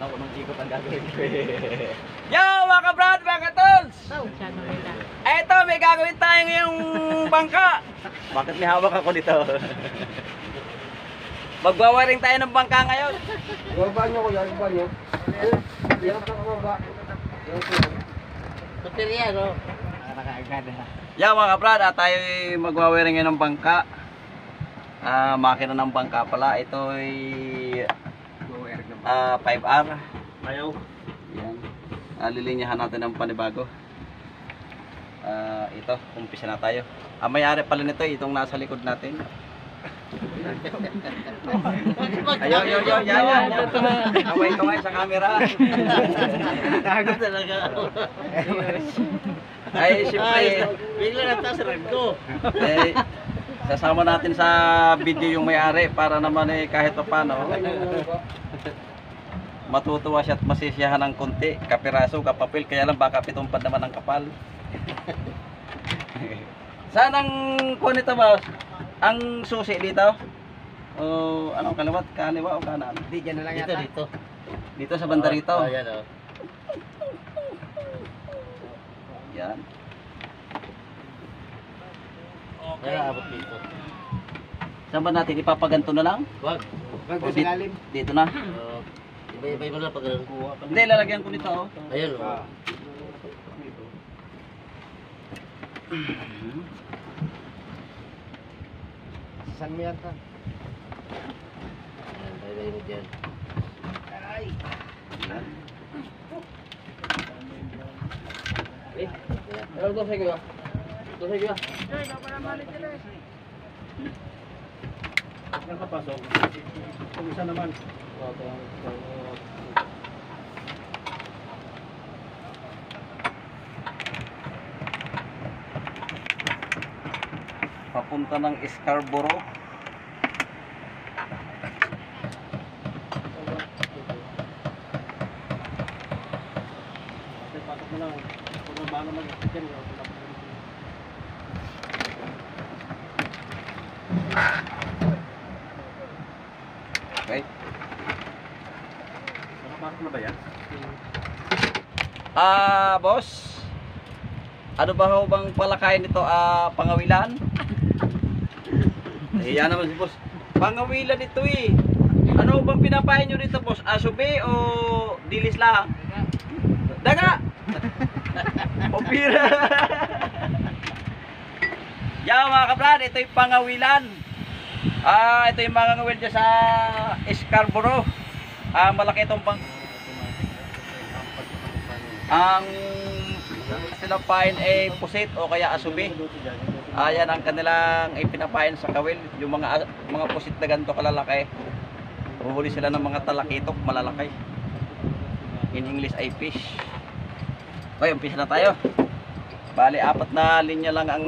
Ako nung ikot ang gagawin ko eh. Yo mga kabrad, mga katons! Eto, may gagawin tayo ngayong bangka. Bakit may hawak ako dito? Magwawaring tayo ng bangka ngayon. Ibaba nyo kuya, ibaba nyo. Yan ang kakababa. Tutirya, no? Nakakaagad ha. Yo mga kabrad, tayo magwawaring ngayon ng bangka. Makina ng bangka pala. Ito ay 5R. Ayaw. Yan. Lilinyahan natin ng panibago. Ito, umpisa na tayo. May-ari pala nito, itong nasa likod natin. Ayaw, yan. Kamay sa camera. Tago talaga ako. Ay, siyempre. Bigla nataas rin ko. Sasama natin sa video yung may-ari para naman kahit pa paano matutuwa siya at masisiyahan ng konti, kapiraso, kapapil, kaya lang baka pitumpad naman ang kapal. Saan ang kuha nito ba? Ang susi dito? O anong kaliwat? Kaliwa o kanan? Di, dyan na lang Dito, yata. dito. Dito sa banda rito. Yan o. Yan. Okay. Yan abot dito. Saan ba natin? Ipapaganto na lang? Wag. Wag O, sa lalim. dito na? Iba-iba mo na pag kuha. Hindi, lalagyan ko nito. Oh. Ayun o. Saan mo yan ka? Ayan, bye-bye mo dyan. Ay! Yan. Ano to sa iyo? Ito sa iyo? Ang kapasok. Kung isa naman. Papunta ng Scarborough. Pasok mo lang. Kung paano mag-isip yan. Okay. Nakapasok na ba yan? Boss. Ano ba ho bang palakayan nito? Pangawilan? Yan naman si boss. Pangawilan ito eh. Ano bang pinapain nyo dito boss? Asube o dilis lang? Daga! O pira! Yan mga kabrad, ito yung pangawilan. Ito yung mga ngawil dyan sa Scarborough. Malaki itong ang pinapain ay pusit o kaya asubi. Yan ang kanilang ipinapain sa kawil. Yung mga pusit na ganito kalalaki. Huhuli sila ng mga talakitok malalaki. In English ay fish. Okay, umpisa na tayo. Bali, 4 na linya lang ang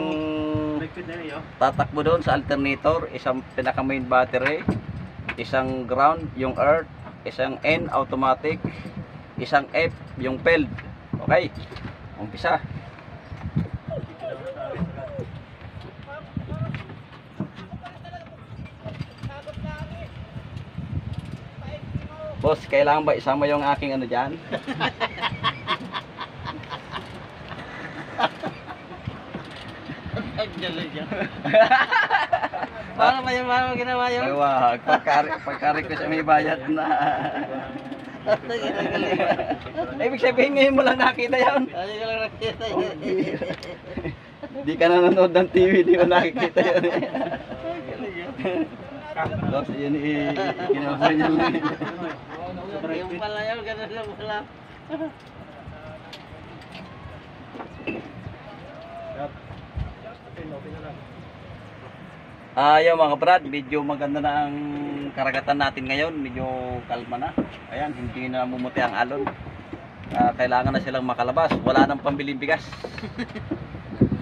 tatakbo doon sa alternator. Isang pinaka main battery, isang ground, yung earth, isang N automatic, isang F yung field. Okay, umpisa. Boss, kailangan ba isama yung aking ano dyan? Paano ba yung mga ginawa yun? Ay, wag. Pagkari ko siya may bayad na. Ibig sabihin ngayon mo lang nakita yan. Ano ka lang nakita yun? Di ka nanonood ng TV, di mo nakikita yan. Boss, yun ginawa niya lang. Yung pala yun, ganun lang pala. Yung mga brad, medyo maganda na ang karagatan natin ngayon, medyo kalma na. Ayan, hindi na mumuti ang alon. Kailangan na silang makalabas, wala nang pambiling bigas.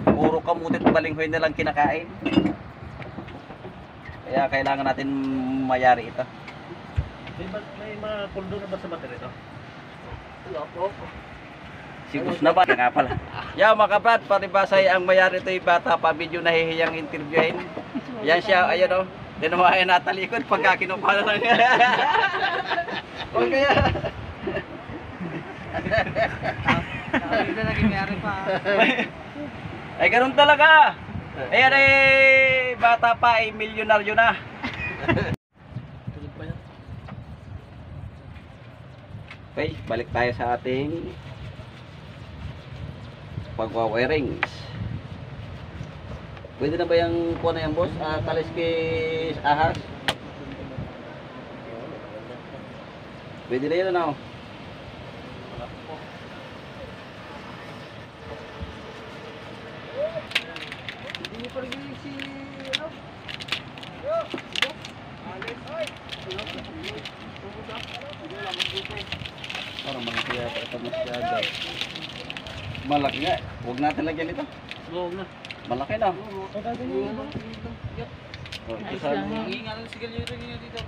Puro kamutit balinghoy na lang kinakain. Kaya kailangan natin mayari ito. May mga kuldo na ba sa baterya ito? Sigus na ba? Nga pala. Mga brad, paribasay ang mayari ito yung bata pa, medyo nahihiyang interviewin. Yan siya, ayun o. Tinumahin natalikod pagka kinupala lang. O kaya, Hindi na naging mayari pa. Ay, ganun talaga. Ayan eh, bata pa ay milyonaryo na. Tulog pa yan. Okay, balik tayo sa ating pagwa-wirings. Pwede na ba yung kuha na yan, boss? Kaliskis ahas? Pwede na yun, ano? Hindi niyo pa rin si... Ano? Parang malaki yata ito masyado. Malaki nga. Huwag natin lagyan ito. Oo na. Malaki na. Oo. Oh, ito Ayos sa lang. Hingi nga lang sigarilyo rin niyo dito.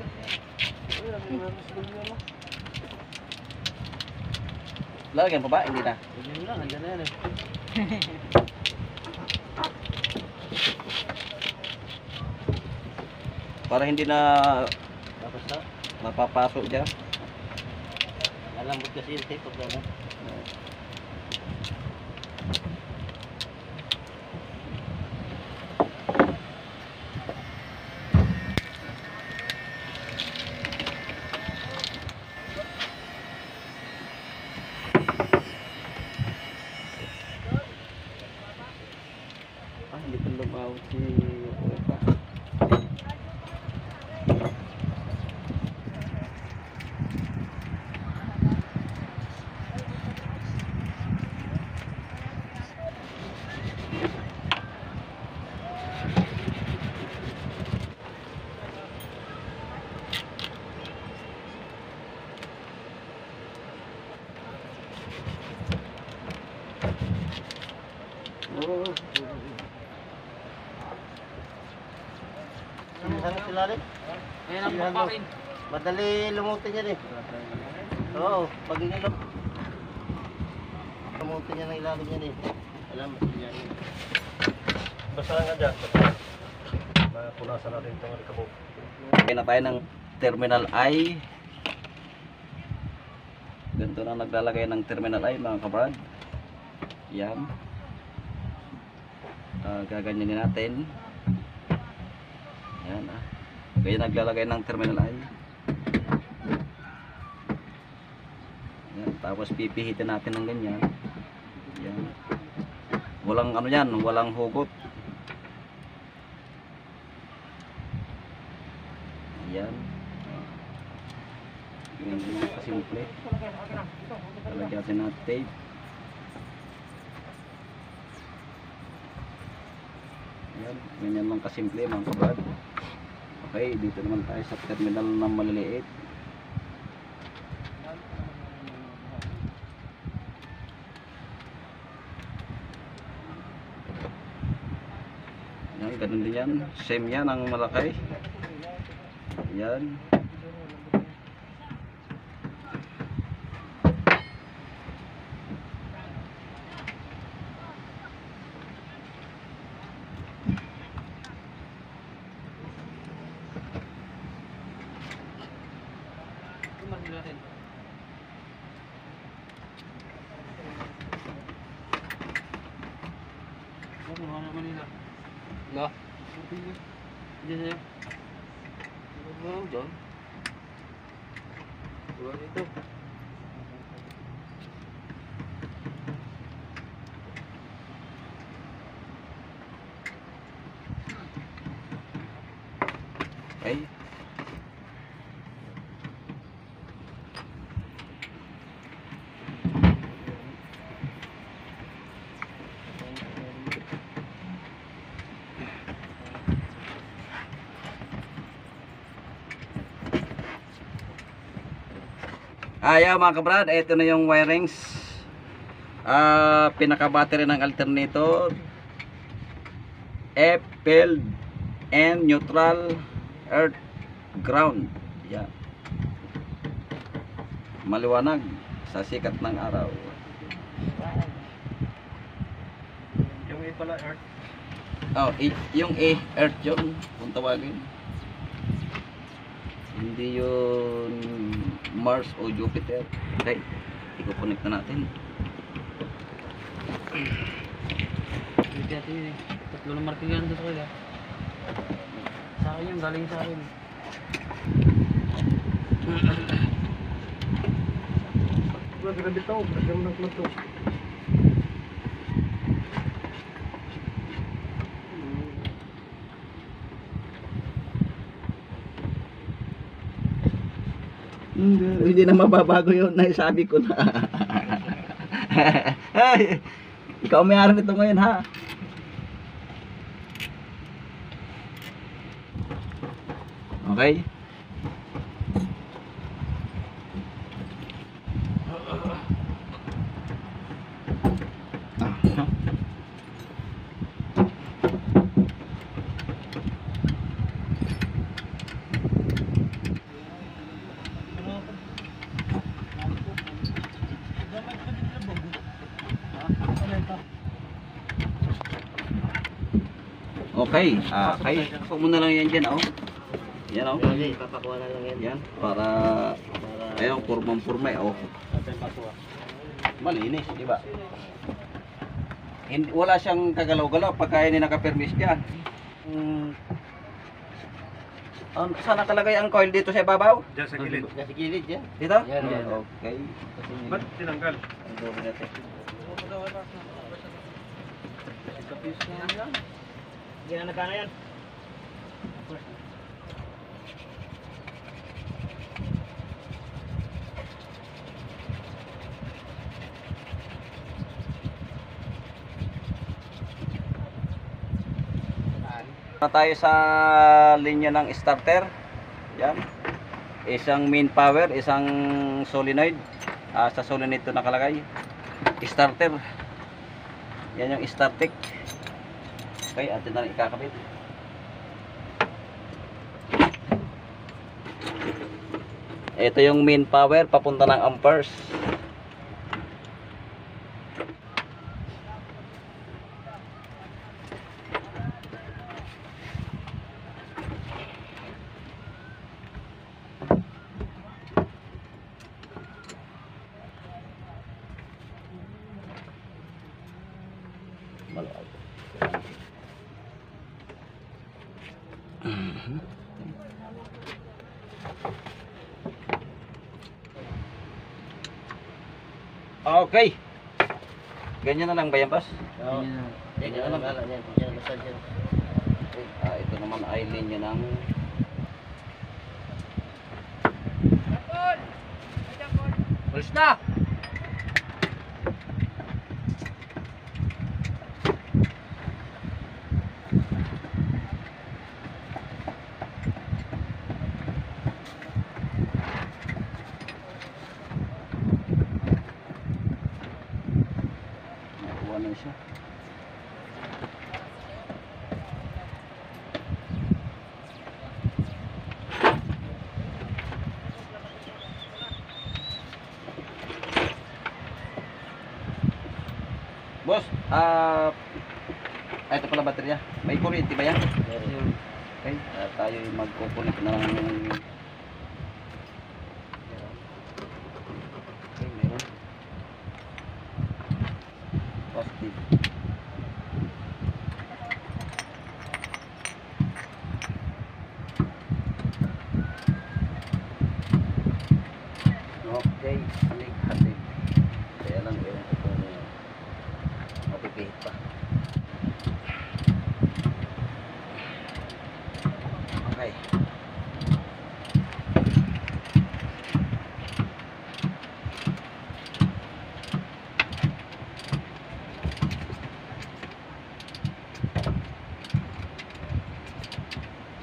Lalagyan pa ba? Hindi na. Ganyan lang, andyan na yan eh. Para hindi na Tapos na. napapasok dyan. Malambot kasi yung tape pag ano. Ah, hindi pa lumawag si Opa. Oh, Saan sila rin? Ayan ang papakin. Madali lumutin yan eh. Oo, pag inilok. Lumutin yan ang ilalim yan eh. Alam mo, yan. Basta nga dyan. Punasan natin itong alikabok. kaya na tayo ng terminal I. Ganito na naglalagay ng terminal I, mga kabrad. Yan. Gaganyanin natin. Yan ah. Kaya naglalagay ng terminal I. Yan. Tapos pipihitin natin ng ganyan. Yan. Walang ano yan, walang hugot. Yan. Ganyan lang kasimple. Talagyan natin ng tape. Yan. Ganyan lang kasimple, mga kabrad. Okay, dito naman tayo sa terminal na maliliit. Yan, ganun din yan. Same yan ang malaki. Yan. Kumasin natin. Ano naman nila? No? Hindi sa'yo. Ano dyan? Buwa dito. Okay. Ayaw mga kabrad, ito na yung wirings. Pinaka-battery ng alternator, F, field, and neutral, earth, ground. Yan. Maliwanag sa sikat ng araw. Yung A pala, Earth. Oh, yung A, earth yun, kung tawagin. Hindi yun Mars o Jupiter. Okay. Iko-connect na natin. Hindi natin yun eh. Tatlo na markingan doon kaya. Sa akin yung galing sa akin. Grabe tao, nagkaroon ng club to. Hindi na mababago yun, naisabi ko na. Ay, ikaw may-ari nito ngayon ha. Okay. Okay, okay. Ako muna lang yan dyan, oh. Yan, oh. Hindi, papakuha na lang yan. Yan, para ayun, kurmang-kurma, oh. Malinis, di ba? Hindi, wala siyang kagalaw-galaw pagka hindi naka-permis dyan. Saan nakalagay ang coil dito sa ibabaw? Diyan sa gilid. Nasa gilid yan. Dito? Yan, yan. Okay. Ba't tinanggal? Ang dumi natin. Hindi na nagkana yan. Na tayo sa linya ng starter. Yan. Isang main power, isang solenoid. Sa solenoid ito nakalagay. Starter. Yan yung startic. Okay, atin na rin ikakabit. Ito yung main power papunta ng amperes. Okay. Ganyan na lang ba yan, boss? Yan na lang. Yan, basta dyan. Okay. Ito naman ay linya ng Pulis na! nakuha na siya. Boss, ito pala baterya. May kuryente ba yan? Okay, tayo magkukunik ng okay, meron. Positive. Okay, halik-halik. Kaya lang yun kung mapipihit pa. Okay.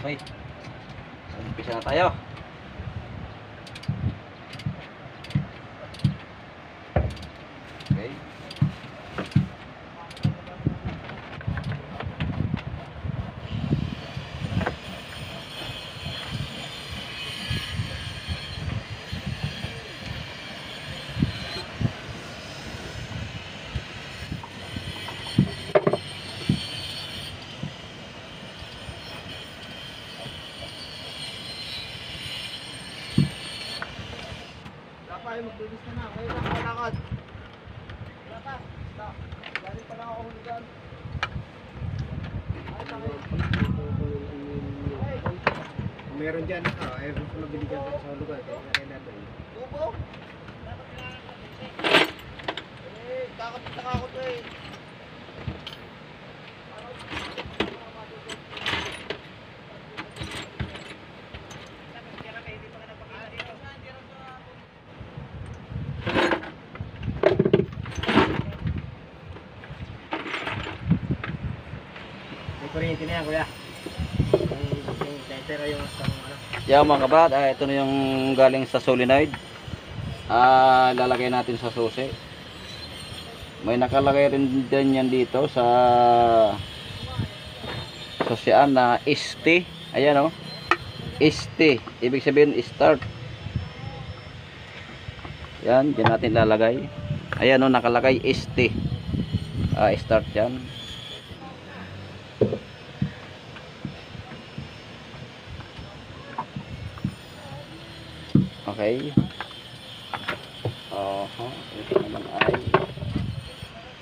Okay. Umpisa na tayo. Okay. kayo magbilis na. Kayo lang kalakad. Wala pa. Galing pa lang ako hulugan. Meron dyan, ay gusto na binigyan ko sa lugar, kaya kailan doon. Bubo! Kakapit na ako to eh. May kuryente na yan, kuya. Yung tetera yung ano. Yan mga kabrad, ito na yung galing sa solenoid. Lalagay natin sa susi. May nakalagay rin din yan dito sa susian na ST. Ayan o. ST. Ibig sabihin start. Yan, dyan natin lalagay. Ayan o, nakalagay ST. Start yan. Okay. Ito naman ay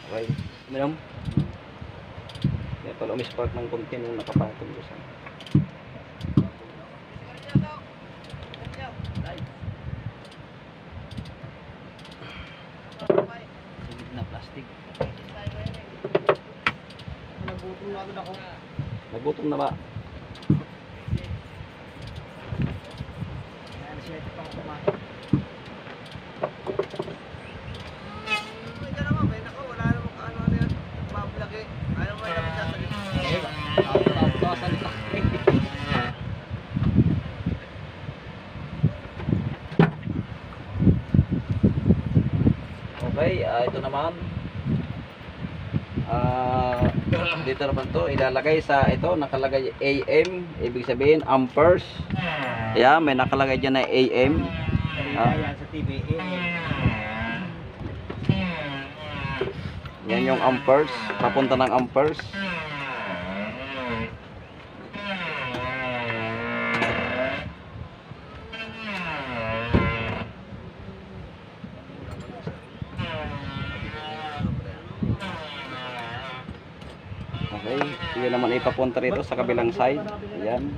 okay. Minum. Kaya pala umispark ng konti nung nakapatong ko sa sigit na plastic. Nagbutong na agad ako. Nagbutong na ba? Siya pa ako kumain. Ito naman, may nako, wala namang ano yan. Mablog eh. Ano mo naman sasalita? Salita. Okay, ito naman. Dito naman to ilalagay sa ito, nakalagay AM, ibig sabihin amperes. Yeah, may nakalagay dyan na AM. Yan sa TV. Yan yung amperes, papunta ng amperes. Okay, yun naman ipapunta rito sa kabilang side. Ayan.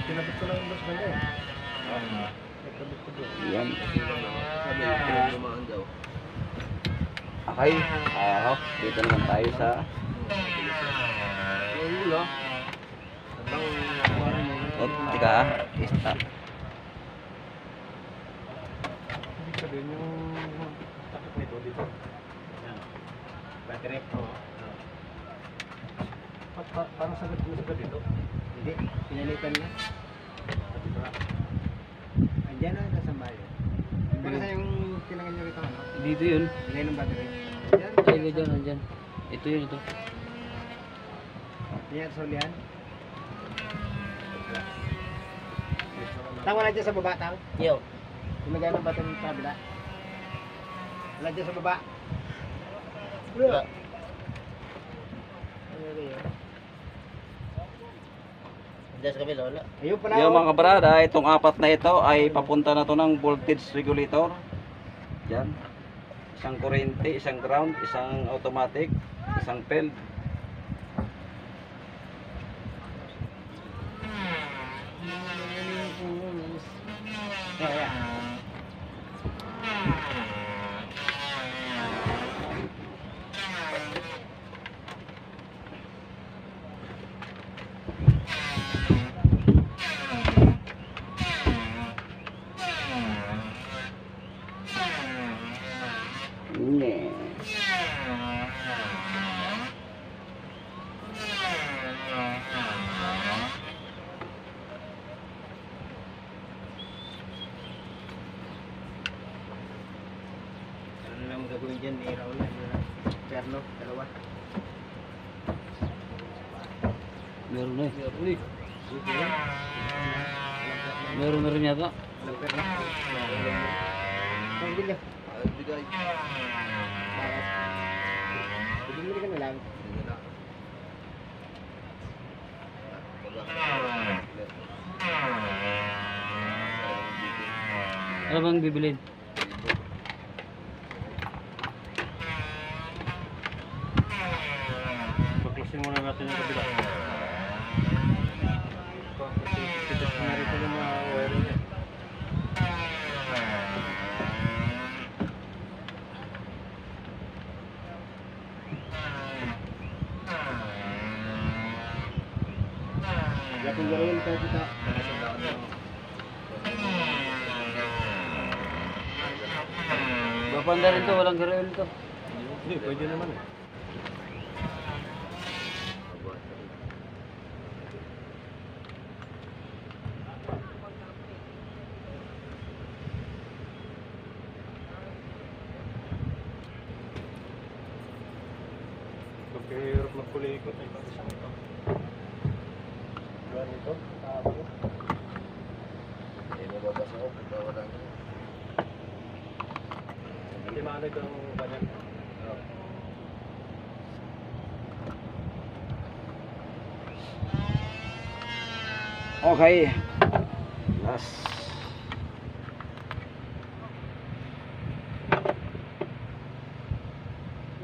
Tinabot ko lang yung boss banda eh. Ayan. Okay, dito naman tayo sa teka, stop. Ibig sabihin yung takip nito dito. Battery. Parang sagat dito. Hindi, pinalitan na. Andiyan na, nasa bayo. Pero sa yung tinangan nyo rito, ano? Dito yun. Bigay ng battery. Andiyan. Ay, dyan, nandyan. Ito yun, ito. Yan, solihan. Tang, wala dyan sa baba, tang. Yo. Lumagay ng battery sa kabila. Wala dyan sa baba. Wala. Dyan sa kabila, wala. Ayun pala. Yung mga kabrada, itong apat na ito ay papunta na to ng voltage regulator. Yan. Isang kuryente, isang ground, isang automatic, isang field. Ano lang gagawin dyan ni Raul? Perno, dalawa. Meron na eh. Meron na rin yata. Walang perno. Ang bilya. Bigay. Bumili ka na lang. Ano bang bibilin? Baklasin muna natin yung kabila. Titis na rin pala mga wiring niya. Yapin gawin tayo kita. Bapanda rin to, walang garel to. Hindi, pwede naman eh. Pagkahirap magpulikot ay pag-isang ito. Diyan ito, tabo. Hindi mababas ako pagka wala nyo. Hindi maanag ang kanyang. Okay. Last.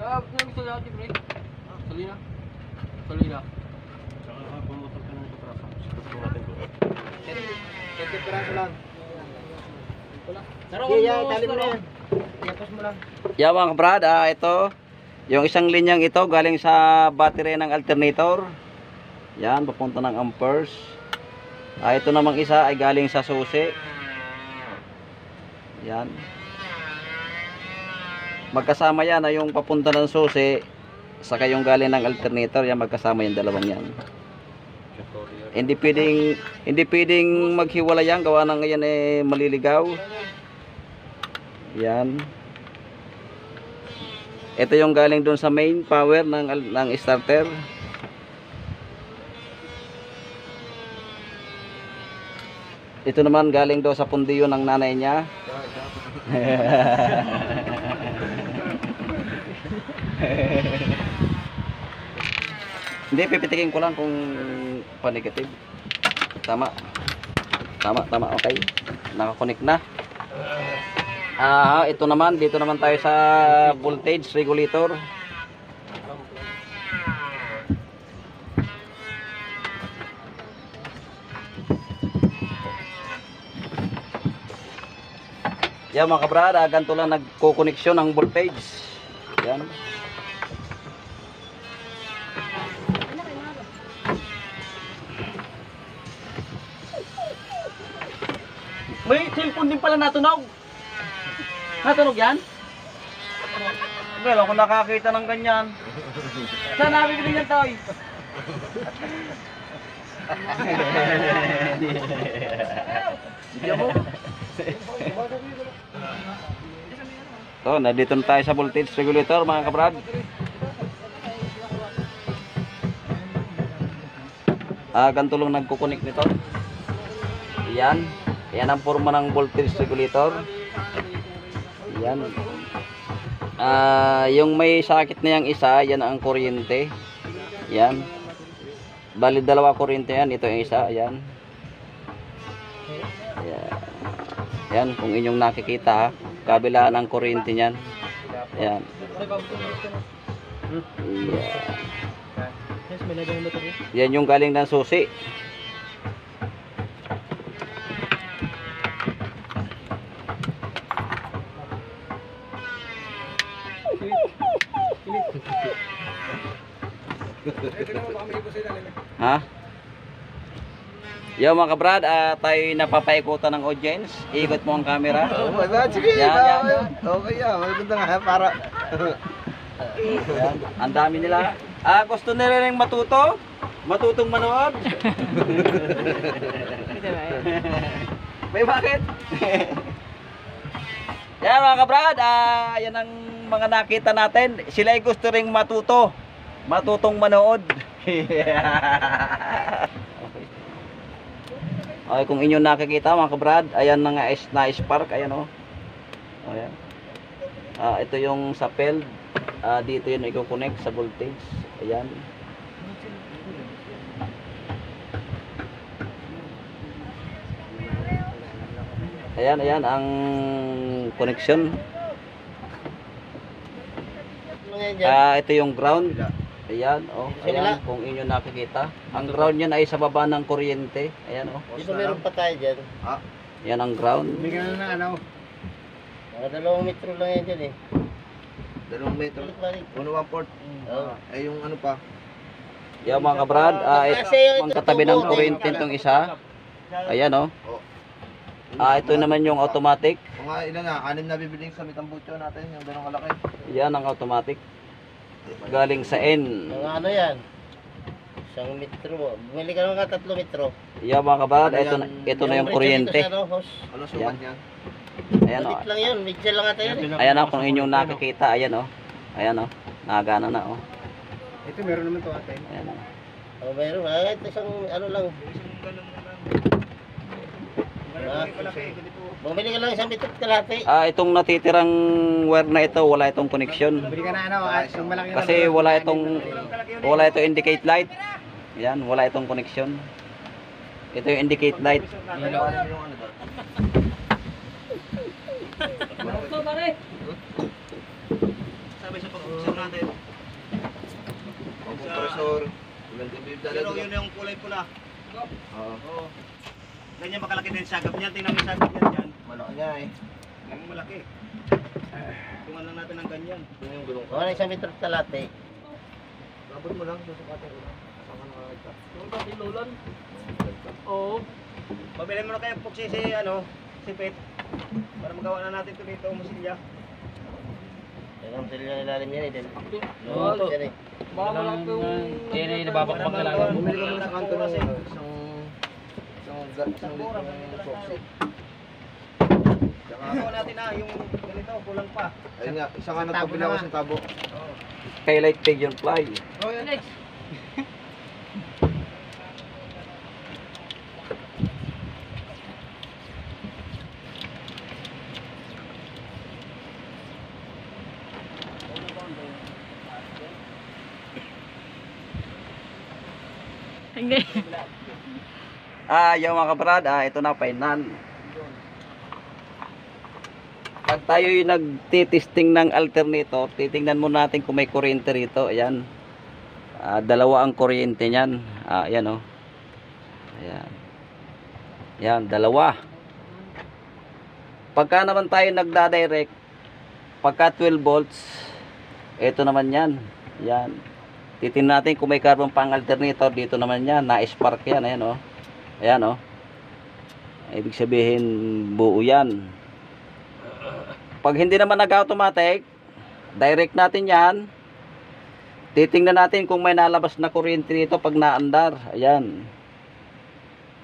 Ano gusto natin, pre? Salina? Salina. Tsaka pumutol ka ng katrasa. Sikot ko natin doon. 20 piraso lang. Iya, tali mo na yan. Yapos mo lang. Yeah, mga kabrad, ito yung isang linyang ito galing sa battery ng alternator. Yan, papunta ng amperes. Ito namang isa ay galing sa susi. Yan. Magkasama yan ay yung papunta ng susi saka yung galing ng alternator. Yan, magkasama yung dalawang yan. Hindi pwedeng maghiwalay yan, gawa ng yan eh maliligaw. Yan. Ito yung galing doon sa main power ng starter. Ito naman galing doon sa pundiyo ng nanay niya. Hindi, pipitikin ko lang kung pa-negative. Tama. Tama, okay. Nakakonect na. Ito naman, dito naman tayo sa voltage regulator. Yan mga kabrada, ganito lang nagko-connection ng voltage. Yan. May cellphone din pala natunog. Natunog yan? Well, ako nakakita ng ganyan. Saan nabibili niyan, Toy? Bigyan mo. So, nandito na tayo sa voltage regulator mga kabrad. Ganito lang nagkukunik nito. Yan. Yan ang forma ng voltage regulator. Yan. Yung may sakit na yung isa, yan ang kuryente. Yan. Bali dalawa kuryente yan. Ito yung isa. Yan. Yan. Yan. Kung inyong nakikita, kabilaan ng kuryente niyan. Yan. Yan yung galing ng susi. Ha? Yo mga kabrad, tayo napapaikutan ng audience. Ikot mo ang camera. Sige, Yan. okay yan. Maganda nga para. Yan. Ang dami nila. Gusto nila rin matutong manood. May bakit? Yan mga kabrad, yan ang mga nakita natin. Sila ay gusto ring matutong manood. Okay, kung inyo nakikita mga kabrad, ayan na nga na spark, ayan oh. Ayan. Ito yung sa field. Dito yun i-connect sa voltage. Ayan. Ayan ang connection. Ito yung ground. Ayan, oh. Ayan, kung inyo nakikita. Ang ground yan ay sa baba ng kuryente. Ayan, oh. Di ba meron pa tayo dyan? Yan ang ground. Bigyan na ano. Mga 2 metro lang yan dyan eh. 2 metro. Balik. 1/4. Oo. Ay yung ano pa. Yan mga kabrad, ito ang katabi ng kuryente itong isa. Ayan, oh. Ito naman yung automatic. Mga ilan na, 6 na bibiling sa Mitambucho natin, yung ganong kalaki. Yan ang automatic. Galing sa N. Mga ano yan? 1 metro. Bumili ka naman ka 3 metro. Yan mga kabrad, ito na yung kuryente. Ano sukat niyan? Ayan, oh. Balit lang yun. Medyo lang ata yun eh. Ayan, oh, kung inyong nakikita, ayan, oh. Ayan, oh. Nagana na, oh. Ito meron naman to ate. Ayan, oh. Oh, mayroon. Ito isang ano lang. Bumili ka lang 1 metro kalahati. Itong natitirang wire na ito, wala itong connection. Bili ka na ano, yung malaki Kasi wala itong indicate light. Yan, wala itong connection. Ito yung indicate light. Sabi sa pag-uusap natin. Compressor. Pero yun yung kulay pula. Oo. Ganyan makalaki din sagap niyan. Tingnan mo yung sagap niyan dyan. Malaki niya eh. Ganyan malaki. Tungan lang natin ng ganyan. Yun yung gulong. Oh, 1 metro kalahati. Labot mo lang, susukatin ko lang. Kasama na kita. Yung pati lulon. Oo. Pabili mo na kayo puksi si sipit. Para magawa na natin ito dito, masilya. Yan ang sila ilalim yan eh. Oo. Luto yan eh. Baka wala Yan ay nababakbak na lang. Bumili ka muna sa kanto ng isang soxy. Magawa natin na yung ganito, kulang pa. Ayun nga, isang ano to, pinawas ng tabo. Skylight pigeon fly. Oh, yan. Yung mga kabrad, ito na final. Pag tayo'y nagtitesting ng alternator, titingnan mo natin kung may kuryente rito. Ayan. Dalawa ang kuryente niyan. Ayan, oh. Ayan. Ayan, dalawa. Pagka naman tayo nagda-direct, pagka 12 volts, ito naman yan. Ayan. Titingnan natin kung may carbon pang alternator. Dito naman yan. Na-spark yan. Ayan, oh. Ayan, oh. Ibig sabihin, buo yan. Pag hindi naman nag-automatic, direct natin yan. Titingnan natin kung may nalabas na kuryente dito pag naandar. Ayan.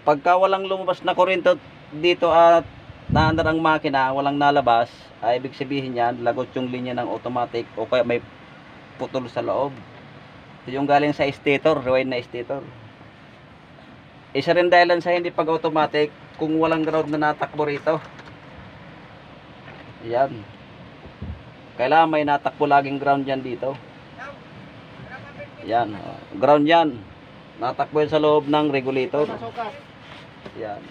Pagka walang lumabas na kuryente dito at naandar ang makina, walang nalabas, ay ibig sabihin yan, lagot yung linya ng automatic o kaya may putol sa loob. Ito yung galing sa stator, rewind na stator. Isa rin dahilan sa hindi pag automatic kung walang ground na natakbo rito. Ayan. Kailangan may natakbo laging ground yan dito. Ayan. Ground yan. Natakbo yan sa loob ng regulator. Ayan.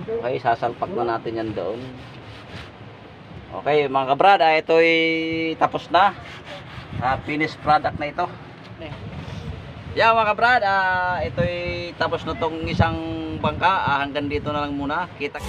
Okay, sasalpak na natin yan doon. Okay, mga kabrad, ito'y tapos na. Finished product na ito. Yan mga kabrad, ito'y tapos na tong isang bangka. Hanggang dito na lang muna. Kita.